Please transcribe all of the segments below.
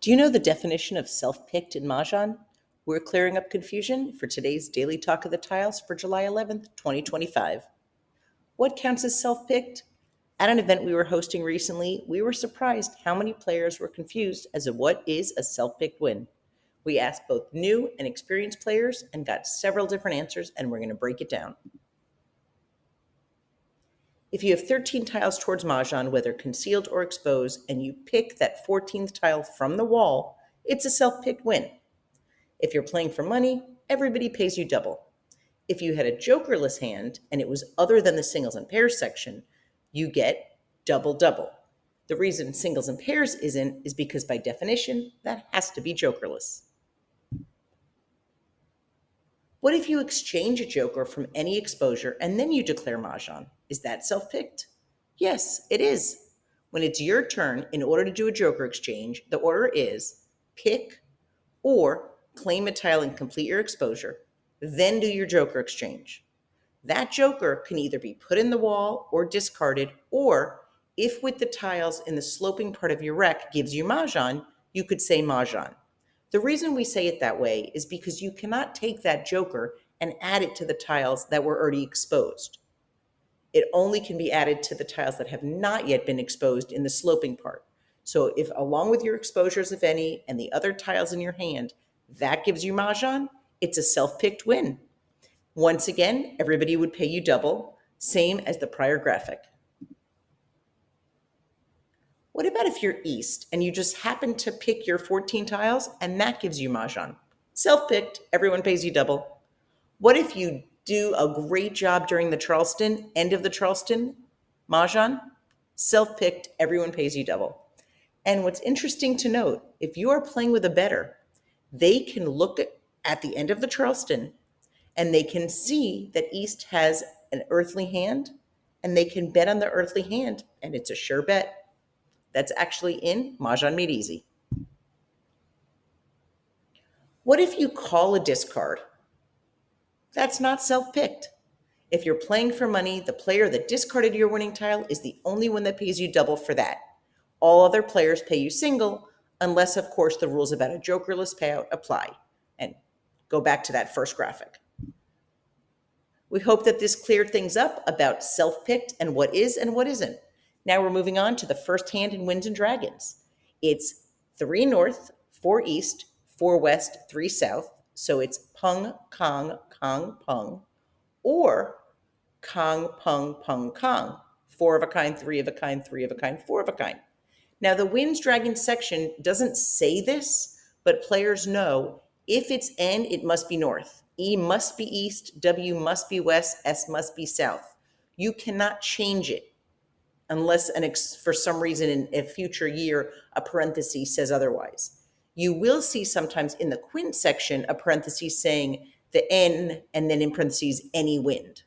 Do you know the definition of self-picked in Mahjong? We're clearing up confusion for today's Daily Talk of the Tiles for July 11th, 2025. What counts as self-picked? At an event we were hosting recently, we were surprised how many players were confused as to what is a self-picked win. We asked both new and experienced players and got several different answers, and we're going to break it down. If you have 13 tiles towards Mahjong, whether concealed or exposed, and you pick that 14th tile from the wall, it's a self-picked win. If you're playing for money, everybody pays you double. If you had a jokerless hand and it was other than the singles and pairs section, you get double double. The reason singles and pairs isn't is because by definition, that has to be jokerless. What if you exchange a joker from any exposure and then you declare Mahjong? Is that self-picked? Yes, it is. When it's your turn, in order to do a joker exchange, the order is pick or claim a tile and complete your exposure, then do your joker exchange. That joker can either be put in the wall or discarded, or if with the tiles in the sloping part of your rec gives you Mahjong, you could say Mahjong. The reason we say it that way is because you cannot take that joker and add it to the tiles that were already exposed. It only can be added to the tiles that have not yet been exposed in the sloping part. So if along with your exposures, if any, and the other tiles in your hand, that gives you Mahjong, it's a self-picked win. Once again, everybody would pay you double, same as the prior graphic. What about if you're East and you just happen to pick your 14 tiles and that gives you Mahjong? Self-picked, everyone pays you double. What if you do a great job during the Charleston, end of the Charleston Mahjong? Self-picked, everyone pays you double. And what's interesting to note, if you are playing with a bettor, they can look at the end of the Charleston and they can see that East has an earthly hand and they can bet on the earthly hand, and it's a sure bet. That's actually in Mahjong Made Easy. What if you call a discard? That's not self-picked. If you're playing for money, the player that discarded your winning tile is the only one that pays you double for that. All other players pay you single, unless, of course, the rules about a jokerless payout apply. And go back to that first graphic. We hope that this cleared things up about self-picked and what is and what isn't. Now we're moving on to the first hand in Winds and Dragons. It's 3 north, 4 east, 4 west, 3 south. So it's pung, kong, kong, pung, or kong, pung, pung, kong. 4 of a kind, 3 of a kind, 3 of a kind, 4 of a kind. Now the Winds Dragons section doesn't say this, but players know if it's N, it must be north. E must be east, W must be west, S must be south. You cannot change it unless for some reason in a future year, a parenthesis says otherwise. You will see sometimes in the quint section, a parenthesis saying the N and then in parentheses, any wind.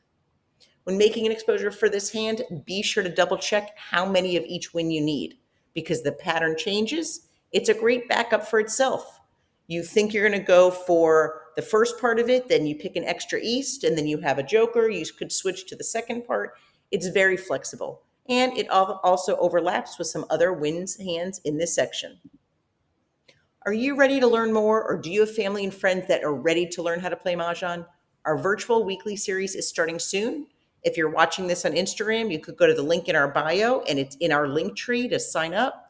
When making an exposure for this hand, be sure to double check how many of each wind you need because the pattern changes. It's a great backup for itself. You think you're going to go for the first part of it, then you pick an extra east, and then you have a joker. You could switch to the second part. It's very flexible. And it also overlaps with some other winds hands in this section. Are you ready to learn more, or do you have family and friends that are ready to learn how to play Mahjong? Our virtual weekly series is starting soon. If you're watching this on Instagram, you could go to the link in our bio, and it's in our link tree to sign up.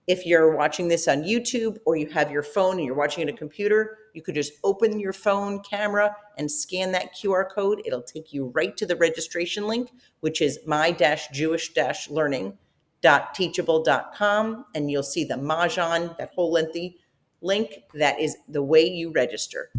If you're watching this on YouTube or you have your phone and you're watching on a computer, you could just open your phone camera and scan that QR code. It'll take you right to the registration link, which is my-jewish-learning.teachable.com. And you'll see the Mahjong, that whole lengthy link. That is the way you register.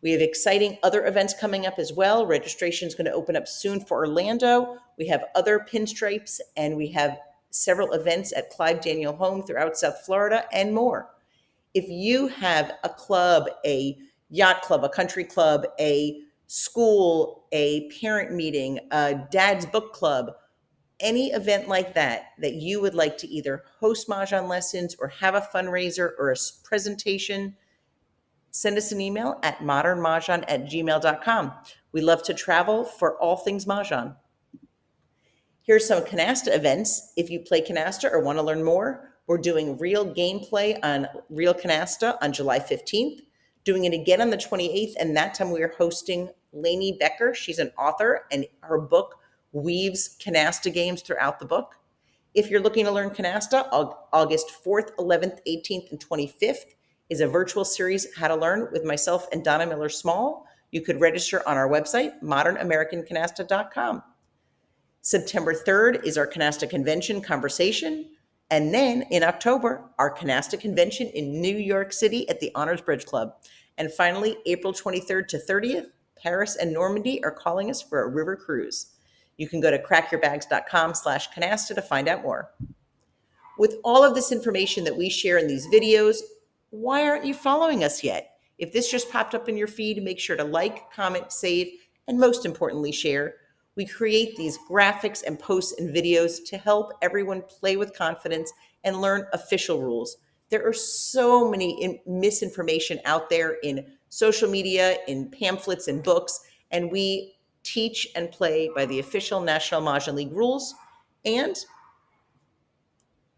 We have exciting other events coming up as well. Registration is going to open up soon for Orlando. We have other pinstripes, and we have several events at Clive Daniel Home throughout South Florida and more. If you have a club, a yacht club, a country club, a school, a parent meeting, a dad's book club, any event like that you would like to either host Mahjong lessons or have a fundraiser or a presentation, send us an email at modernmahjong@gmail.com. We love to travel for all things Mahjong. Here's some Canasta events. If you play Canasta or want to learn more, We're doing real gameplay on Real Canasta on July 15th, doing it again on the 28th, and that time we are hosting Lainey Becker. She's an author, and her book weaves canasta games throughout the book. If you're looking to learn canasta, August 4th, 11th, 18th, and 25th is a virtual series, How to Learn, with myself and Donna Miller-Small. You could register on our website, modernamericancanasta.com. September 3rd is our Canasta Convention conversation. And then in October, our Canasta Convention in New York City at the Honors Bridge Club. And finally, April 23rd to 30th, Paris and Normandy are calling us for a river cruise. You can go to crackyourbags.com/canasta to find out more. With all of this information that we share in these videos, why aren't you following us yet? If this just popped up in your feed, make sure to like, comment, save, and most importantly, share. We create these graphics and posts and videos to help everyone play with confidence and learn official rules. There are so many misinformation out there in social media, in pamphlets and books, and we teach and play by the official National Mahjong League rules. And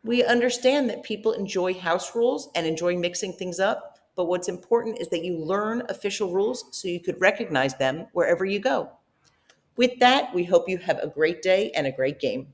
we understand that people enjoy house rules and enjoy mixing things up, but what's important is that you learn official rules so you could recognize them wherever you go. With that, we hope you have a great day and a great game.